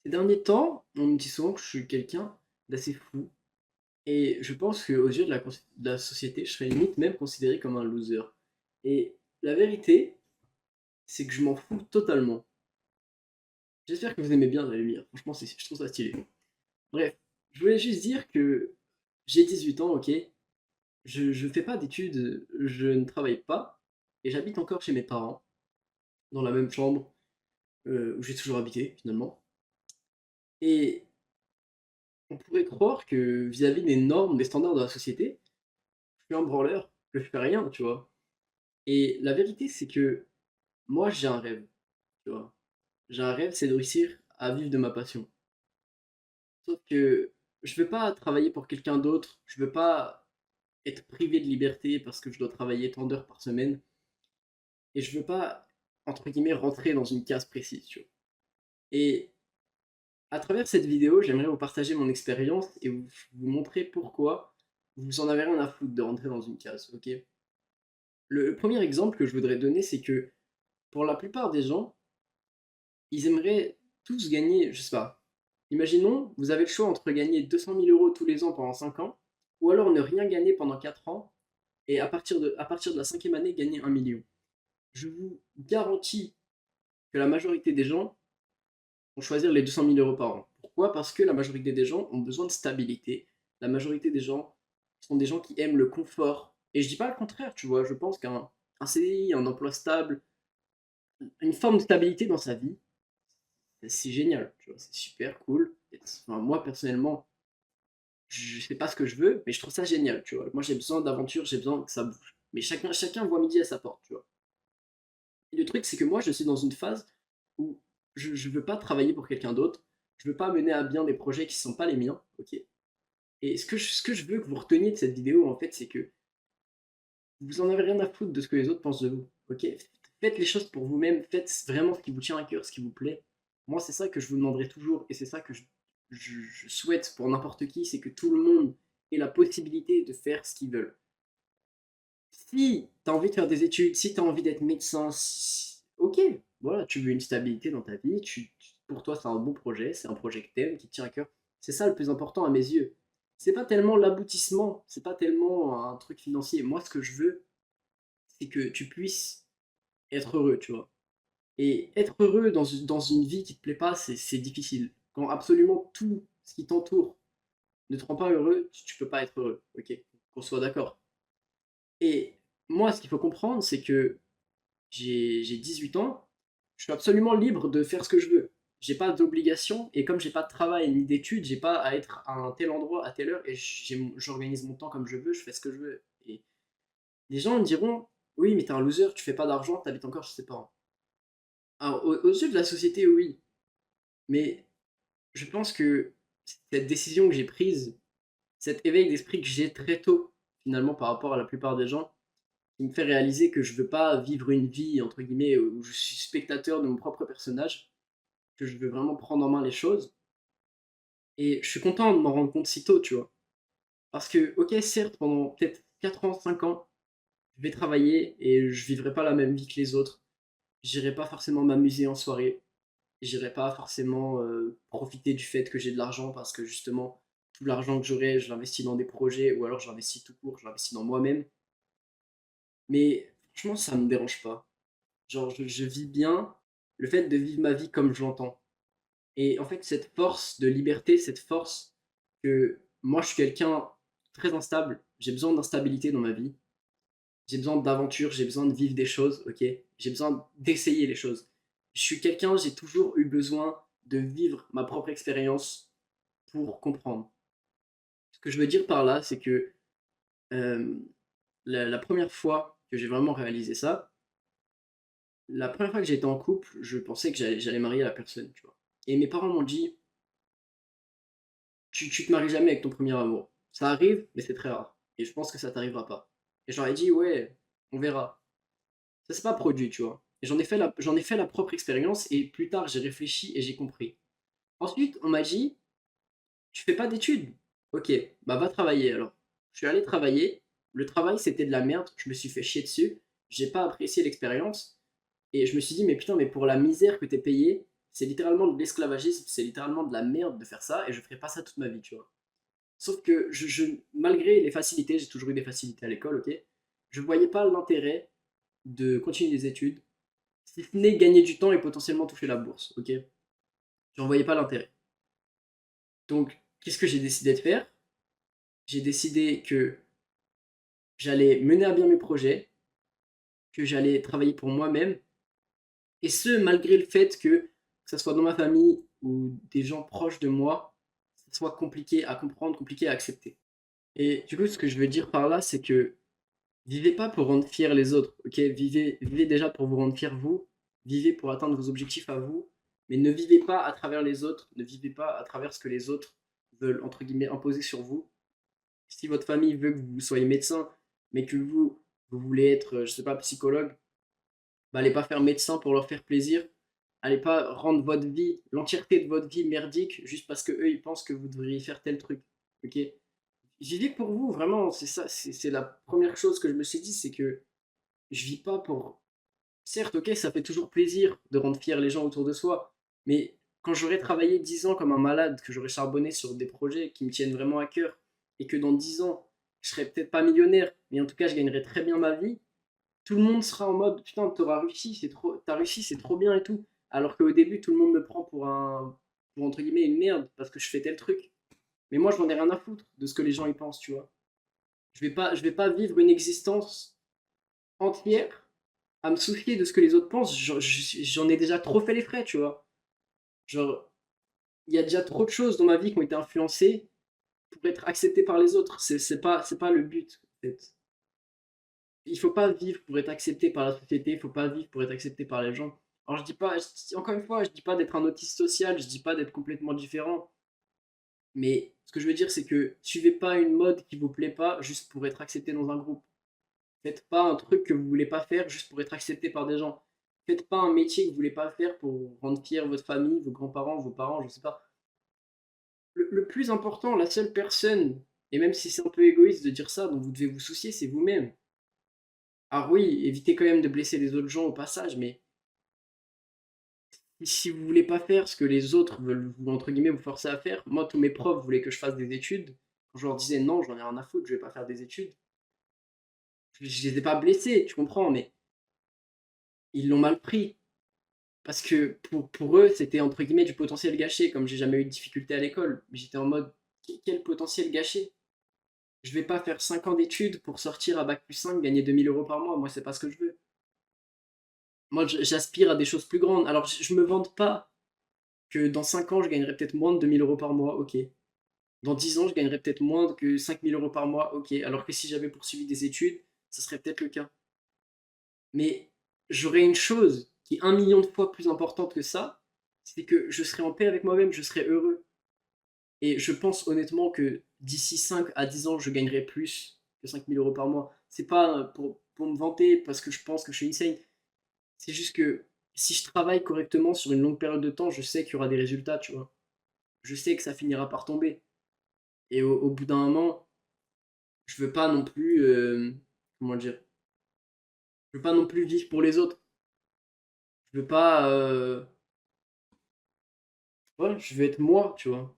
Ces derniers temps, on me dit souvent que je suis quelqu'un d'assez fou et je pense qu'aux yeux de la société, je serais limite même considéré comme un loser. Et la vérité, c'est que je m'en fous totalement. J'espère que vous aimez bien la lire. Franchement, je trouve ça stylé. Bref, je voulais juste dire que j'ai 18 ans, ok. Je fais pas d'études, je ne travaille pas et j'habite encore chez mes parents, dans la même chambre où j'ai toujours habité finalement. Et on pourrait croire que vis-à-vis des normes, des standards de la société, je suis un branleur, que je fais rien, tu vois. Et la vérité, c'est que moi, j'ai un rêve, tu vois. J'ai un rêve, c'est de réussir à vivre de ma passion. Sauf que je veux pas travailler pour quelqu'un d'autre, je veux pas être privé de liberté parce que je dois travailler tant d'heures par semaine, et je veux pas, entre guillemets, rentrer dans une case précise, tu vois. Et à travers cette vidéo, j'aimerais vous partager mon expérience et vous montrer pourquoi vous en avez rien à foutre de rentrer dans une case, ok. Le premier exemple que je voudrais donner, c'est que pour la plupart des gens, ils aimeraient tous gagner, je sais pas. Imaginons, vous avez le choix entre gagner 200 000 euros tous les ans pendant 5 ans, ou alors ne rien gagner pendant 4 ans, et à partir de la cinquième année, gagner 1 million. Je vous garantis que la majorité des gens vont choisir les 200 000 euros par an. Pourquoi? Parce que la majorité des gens ont besoin de stabilité. La majorité des gens sont des gens qui aiment le confort. Et je dis pas le contraire, tu vois. Je pense qu'un CDI, un emploi stable, une forme de stabilité dans sa vie, c'est génial, tu vois, c'est super cool. Enfin, moi, personnellement, je sais pas ce que je veux, mais je trouve ça génial, tu vois. Moi, j'ai besoin d'aventure, j'ai besoin que ça bouge. Mais chacun voit midi à sa porte, tu vois. Et le truc, c'est que moi, je suis dans une phase où je veux pas travailler pour quelqu'un d'autre, je veux pas mener à bien des projets qui sont pas les miens, ok. Et ce que je veux que vous reteniez de cette vidéo, en fait, c'est que vous en avez rien à foutre de ce que les autres pensent de vous, ok. Faites les choses pour vous-même, faites vraiment ce qui vous tient à cœur, ce qui vous plaît. Moi, c'est ça que je vous demanderai toujours, et c'est ça que je souhaite pour n'importe qui, c'est que tout le monde ait la possibilité de faire ce qu'ils veulent. Si tu as envie de faire des études, si tu as envie d'être médecin, ok, voilà, tu veux une stabilité dans ta vie, pour toi c'est un bon projet, c'est un projet que t'aimes, qui te tient à cœur. C'est ça le plus important à mes yeux. C'est pas tellement l'aboutissement, c'est pas tellement un truc financier. Moi, ce que je veux, c'est que tu puisses être heureux, tu vois. Et être heureux dans une vie qui te plaît pas, c'est difficile. Quand absolument tout ce qui t'entoure ne te rend pas heureux, tu peux pas être heureux, ok? Qu'on soit d'accord. Et moi, ce qu'il faut comprendre, c'est que j'ai 18 ans, je suis absolument libre de faire ce que je veux. J'ai pas d'obligation, et comme j'ai pas de travail ni d'études, j'ai pas à être à un tel endroit à telle heure, et j'organise mon temps comme je veux, je fais ce que je veux. Et les gens me diront, oui, mais t'es un loser, tu fais pas d'argent, t'habites encore chez tes parents. Alors, aux yeux de la société, oui, mais je pense que cette décision que j'ai prise, cet éveil d'esprit que j'ai très tôt, finalement, par rapport à la plupart des gens, qui me fait réaliser que je veux pas vivre une vie, entre guillemets, où je suis spectateur de mon propre personnage, que je veux vraiment prendre en main les choses. Et je suis content de m'en rendre compte si tôt, tu vois. Parce que, ok, certes, pendant peut-être 4 ans, 5 ans, je vais travailler et je vivrai pas la même vie que les autres. J'irai pas forcément m'amuser en soirée. J'irai pas forcément profiter du fait que j'ai de l'argent parce que justement, tout l'argent que j'aurai, je l'investis dans des projets ou alors je l'investis tout court, je l'investis dans moi-même. Mais franchement, ça me dérange pas. Genre, je vis bien le fait de vivre ma vie comme je l'entends. Et en fait, cette force de liberté, cette force que moi, je suis quelqu'un très instable, j'ai besoin d'instabilité dans ma vie, j'ai besoin d'aventure, j'ai besoin de vivre des choses, ok. J'ai besoin d'essayer les choses. Je suis quelqu'un, j'ai toujours eu besoin de vivre ma propre expérience pour comprendre. Ce que je veux dire par là, c'est que euh, la première fois que j'ai vraiment réalisé ça, la première fois que j'étais en couple, je pensais que j'allais marier la personne, tu vois. Et mes parents m'ont dit, tu te maries jamais avec ton premier amour. Ça arrive, mais c'est très rare. Et je pense que ça t'arrivera pas. Et j'aurais dit, ouais, on verra. Ça s'est pas produit, tu vois. Et j'en ai fait la propre expérience, et plus tard, j'ai réfléchi et j'ai compris. Ensuite, on m'a dit, tu fais pas d'études. Ok, bah va travailler alors. Je suis allé travailler. Le travail, c'était de la merde. Je me suis fait chier dessus. J'ai pas apprécié l'expérience. Et je me suis dit, mais putain, mais pour la misère que t'es payé, c'est littéralement de l'esclavagisme, c'est littéralement de la merde de faire ça, et je ferai pas ça toute ma vie, tu vois. Sauf que malgré les facilités, j'ai toujours eu des facilités à l'école, ok, je voyais pas l'intérêt de continuer les études, si ce n'est gagner du temps et potentiellement toucher la bourse, ok. J'en voyais pas l'intérêt. Donc, qu'est-ce que j'ai décidé de faire? J'ai décidé que j'allais mener à bien mes projets, que j'allais travailler pour moi-même, et ce, malgré le fait que ce soit dans ma famille ou des gens proches de moi, ça soit compliqué à comprendre, compliqué à accepter. Et du coup, ce que je veux dire par là, c'est que vivez pas pour rendre fiers les autres, ok? Vivez déjà pour vous rendre fiers vous, vivez pour atteindre vos objectifs à vous, mais ne vivez pas à travers les autres, ne vivez pas à travers ce que les autres veulent, entre guillemets, imposer sur vous. Si votre famille veut que vous soyez médecin, mais que vous voulez être, je sais pas, psychologue, bah, allez pas faire médecin pour leur faire plaisir. Allez pas rendre votre vie, l'entièreté de votre vie merdique juste parce que eux ils pensent que vous devriez faire tel truc. Ok? J'y vis pour vous, vraiment, c'est ça, c'est la première chose que je me suis dit, c'est que je vis pas pour. Certes, ok, ça fait toujours plaisir de rendre fiers les gens autour de soi, mais quand j'aurai travaillé 10 ans comme un malade, que j'aurai charbonné sur des projets qui me tiennent vraiment à cœur, et que dans 10 ans, je serai peut-être pas millionnaire, mais en tout cas, je gagnerai très bien ma vie, tout le monde sera en mode putain, t'auras réussi, c'est trop, t'as réussi, c'est trop bien et tout. Alors qu'au début, tout le monde me prend pour entre guillemets une merde parce que je fais tel truc. Mais moi, je n'en ai rien à foutre de ce que les gens y pensent, tu vois. Je vais pas vivre une existence entière à me soucier de ce que les autres pensent. J'en ai déjà trop fait les frais, tu vois. Genre, il y a déjà trop de choses dans ma vie qui ont été influencées pour être acceptées par les autres. C'est pas le but, en fait. Il faut pas vivre pour être accepté par la société, il faut pas vivre pour être accepté par les gens. Alors je dis pas, encore une fois, je dis pas d'être un autiste social, je dis pas d'être complètement différent, mais ce que je veux dire c'est que suivez pas une mode qui vous plaît pas juste pour être accepté dans un groupe. Faites pas un truc que vous voulez pas faire juste pour être accepté par des gens. Faites pas un métier que vous voulez pas faire pour rendre fier votre famille, vos grands-parents, vos parents, je sais pas. Le plus important, la seule personne, et même si c'est un peu égoïste de dire ça, dont vous devez vous soucier, c'est vous-même. Alors oui, évitez quand même de blesser les autres gens au passage, mais si vous voulez pas faire ce que les autres veulent vous, entre guillemets, vous forcer à faire, moi, tous mes profs voulaient que je fasse des études. Quand je leur disais non, j'en ai rien à foutre, je vais pas faire des études. Je les ai pas blessés, tu comprends, mais ils l'ont mal pris. Parce que pour eux, c'était entre guillemets du potentiel gâché, comme j'ai jamais eu de difficulté à l'école. Mais j'étais en mode, quel potentiel gâché? Je vais pas faire 5 ans d'études pour sortir à bac+5, gagner 2 000 € par mois. Moi, c'est pas ce que je veux. Moi, j'aspire à des choses plus grandes. Alors, je me vante pas que dans 5 ans, je gagnerai peut-être moins de 2 000 € par mois, ok. Dans 10 ans, je gagnerais peut-être moins que 5 000 € par mois, ok. Alors que si j'avais poursuivi des études, ça serait peut-être le cas. Mais j'aurais une chose qui est 1 million de fois plus importante que ça, c'est que je serais en paix avec moi-même, je serais heureux. Et je pense honnêtement que d'ici 5 à 10 ans, je gagnerai plus que 5 000 € par mois. C'est pas pour me vanter parce que je pense que je suis insane. C'est juste que si je travaille correctement sur une longue période de temps, je sais qu'il y aura des résultats, tu vois. Je sais que ça finira par tomber. Et au bout d'un moment, je veux pas non plus, comment dire, je veux pas non plus vivre pour les autres. Je veux pas, ouais, je veux être moi, tu vois.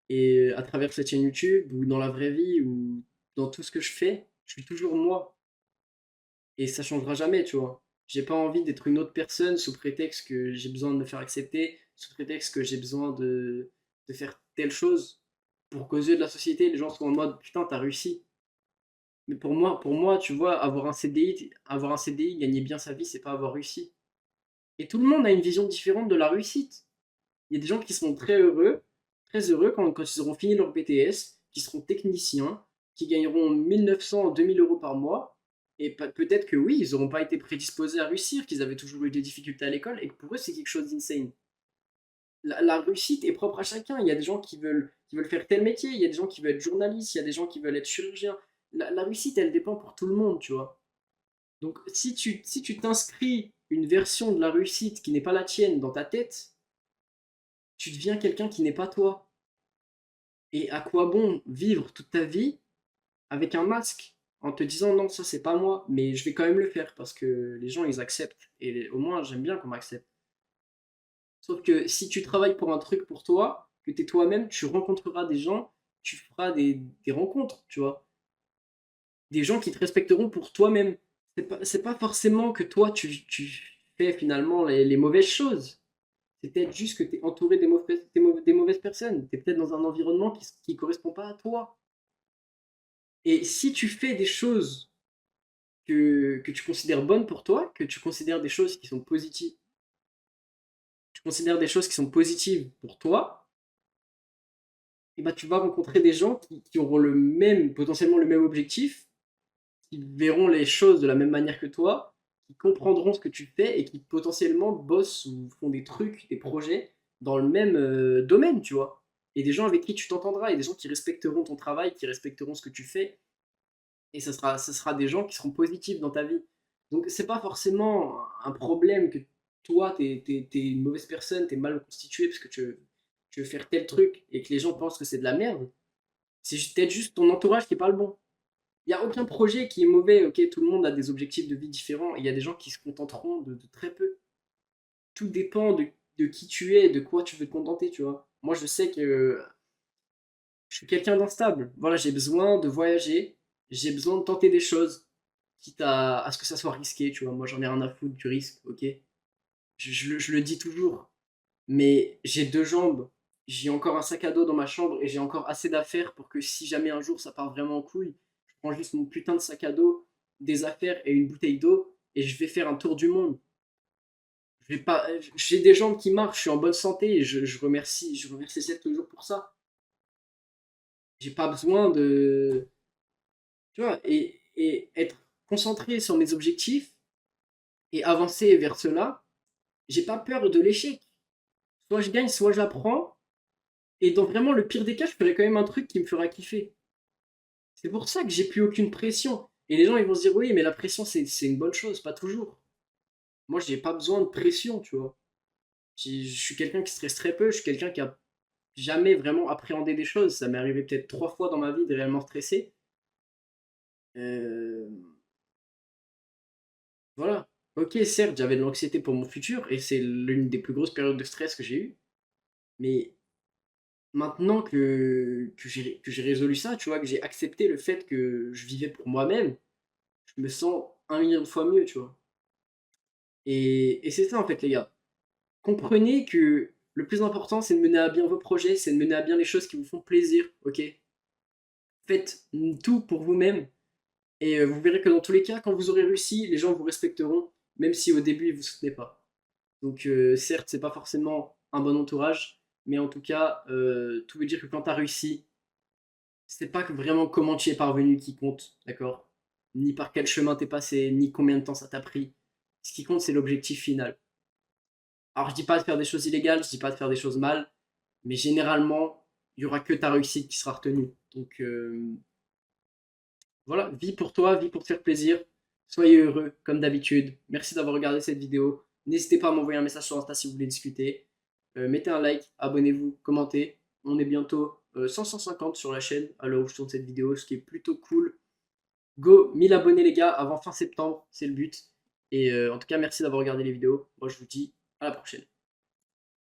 Et à travers cette chaîne YouTube ou dans la vraie vie ou dans tout ce que je fais, je suis toujours moi. Et ça changera jamais, tu vois. J'ai pas envie d'être une autre personne sous prétexte que j'ai besoin de me faire accepter, sous prétexte que j'ai besoin de faire telle chose pour qu'aux yeux de la société, les gens soient en mode putain, t'as réussi. Mais pour moi, tu vois, avoir un CDI, gagner bien sa vie, c'est pas avoir réussi. Et tout le monde a une vision différente de la réussite. Il y a des gens qui seront très heureux quand ils auront fini leur BTS, qui seront techniciens, qui gagneront 1 900, 2 000 € par mois. Et peut-être que oui, ils n'auront pas été prédisposés à réussir, qu'ils avaient toujours eu des difficultés à l'école, et que pour eux, c'est quelque chose d'insane. La réussite est propre à chacun. Il y a des gens qui veulent faire tel métier, il y a des gens qui veulent être journalistes, il y a des gens qui veulent être chirurgiens. La réussite, elle dépend pour tout le monde, tu vois. Donc, si tu t'inscris une version de la réussite qui n'est pas la tienne dans ta tête, tu deviens quelqu'un qui n'est pas toi. Et à quoi bon vivre toute ta vie avec un masque en te disant non, ça c'est pas moi, mais je vais quand même le faire parce que les gens ils acceptent. Et au moins, j'aime bien qu'on m'accepte. Sauf que si tu travailles pour un truc pour toi, que tu es toi-même, tu rencontreras des gens, tu feras des rencontres, tu vois. Des gens qui te respecteront pour toi-même. C'est pas forcément que toi, tu fais finalement les mauvaises choses. C'est peut-être juste que tu es entouré des mauvaises personnes. Tu es peut-être dans un environnement qui ne correspond pas à toi. Et si tu fais des choses que tu considères bonnes pour toi, que tu considères des choses qui sont positives, tu considères des choses qui sont positives pour toi, et ben tu vas rencontrer des gens qui auront potentiellement le même objectif, qui verront les choses de la même manière que toi, qui comprendront ce que tu fais et qui potentiellement bossent ou font des trucs, des projets dans le même domaine, tu vois. Et des gens avec qui tu t'entendras, et des gens qui respecteront ton travail, qui respecteront ce que tu fais, et ça sera des gens qui seront positifs dans ta vie. Donc c'est pas forcément un problème que toi, t'es une mauvaise personne, t'es mal constitué parce que tu veux faire tel truc et que les gens pensent que c'est de la merde. C'est peut-être juste ton entourage qui est pas le bon. Il n'y a aucun projet qui est mauvais, ok, tout le monde a des objectifs de vie différents, et il y a des gens qui se contenteront de très peu. Tout dépend de qui tu es, de quoi tu veux te contenter, tu vois. Moi, je sais que je suis quelqu'un d'instable. Voilà, j'ai besoin de voyager, j'ai besoin de tenter des choses, quitte à ce que ça soit risqué, tu vois. Moi, j'en ai rien à foutre du risque, ok. Je le dis toujours, mais j'ai deux jambes, j'ai encore un sac à dos dans ma chambre et j'ai encore assez d'affaires pour que si jamais un jour ça part vraiment en couille, je prends juste mon putain de sac à dos, des affaires et une bouteille d'eau et je vais faire un tour du monde. Je vais pas, j'ai des jambes qui marchent, je suis en bonne santé et je remercie Seth toujours pour ça. J'ai pas besoin de, tu vois, et être concentré sur mes objectifs et avancer vers cela, j'ai pas peur de l'échec. Soit je gagne, soit j'apprends. Et dans vraiment le pire des cas, je ferai quand même un truc qui me fera kiffer. C'est pour ça que j'ai plus aucune pression. Et les gens, ils vont se dire, oui, mais la pression, c'est une bonne chose, pas toujours. Moi, j'ai pas besoin de pression, tu vois. Je suis quelqu'un qui stresse très peu, je suis quelqu'un qui a jamais vraiment appréhendé des choses. Ça m'est arrivé peut-être 3 fois dans ma vie de réellement stresser. Euh, voilà. Ok, certes, j'avais de l'anxiété pour mon futur, et c'est l'une des plus grosses périodes de stress que j'ai eues. Mais maintenant que j'ai résolu ça, tu vois, que j'ai accepté le fait que je vivais pour moi-même, je me sens un million de fois mieux, tu vois. Et c'est ça en fait, les gars. Comprenez que le plus important, c'est de mener à bien vos projets, c'est de mener à bien les choses qui vous font plaisir, ok. Faites tout pour vous-même, et vous verrez que dans tous les cas, quand vous aurez réussi, les gens vous respecteront, même si au début, ils vous soutenaient pas. Donc certes, c'est pas forcément un bon entourage, mais en tout cas, tout veut dire que quand tu as réussi, c'est pas vraiment comment tu y es parvenu qui compte, d'accord? Ni par quel chemin t'es passé, ni combien de temps ça t'a pris. Ce qui compte, c'est l'objectif final. Alors, je dis pas de faire des choses illégales, je dis pas de faire des choses mal, mais généralement, il y aura que ta réussite qui sera retenue. Donc, voilà, vis pour toi, vis pour te faire plaisir. Soyez heureux, comme d'habitude. Merci d'avoir regardé cette vidéo. N'hésitez pas à m'envoyer un message sur Insta si vous voulez discuter. Mettez un like, abonnez-vous, commentez. On est bientôt 150 sur la chaîne à l'heure où je tourne cette vidéo, ce qui est plutôt cool. Go, 1000 abonnés les gars, avant fin septembre, c'est le but. Et en tout cas, merci d'avoir regardé les vidéos. Moi, je vous dis à la prochaine.